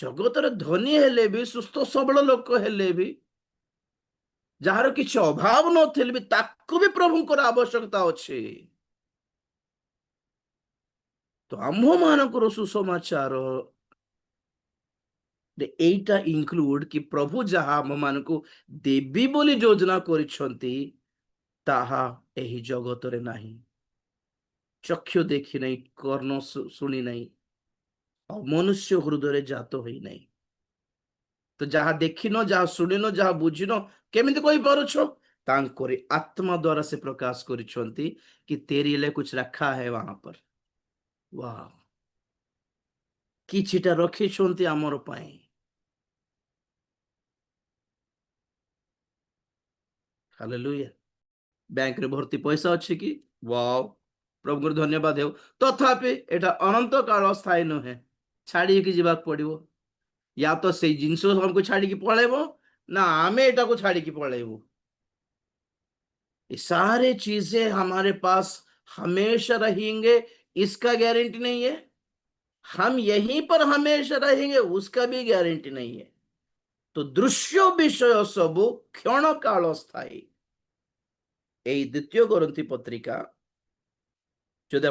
जगतर धनी हेले भी सुस्थ सबल लोक हेले भी जार किसी अभाव नथिले भी ताकू भी प्रभुंकर आवश्यकता अच्छे। तो आम्भ मानकर सुसमाचार एटा इंक्लूड कि प्रभु जहाँ आम मान को देवी बोली योजना करिसेंती ताहा एही जगतरे नाही। चक्षु देखी नहीं, कर्ण शुणी नहीं, और मनुष्य हृदय जात होई नहीं। तो जहाँ देखिन, जहाँ शुणिन, जहाँ बुझिन केमिति कहि पारुछ? तांकोरी आत्मा द्वारा से प्रकाश करिसेंती कि तेरी लिए कुछ रखा है वहां पर। वाह, किछिटा रखिसेंती आमर पई। हालेलुया। बैंक रे भर्ती पैसा अच्छे कि? वाओ, प्रभु धन्यवाद हो। तथापि एटा अनंत काल स्थायी नुहे, छाड़ी की जीवाक पड़िबो। या तो से जिनस हमको छाड़ी की पळेबो, ना आमे एटा को छाड़ी की पळेबो। ये सारे चीजें हमारे पास हमेशा रहेंगे इसका गारंटी नहीं है। हम यहीं पर हमेशा रहेंगे उसका भी गारंटी नहीं है। तो दृश्य विषय सबु क्षण काल स्थायी। এই দ্বিতীয় কোরিন্থী পত্রিকা যদি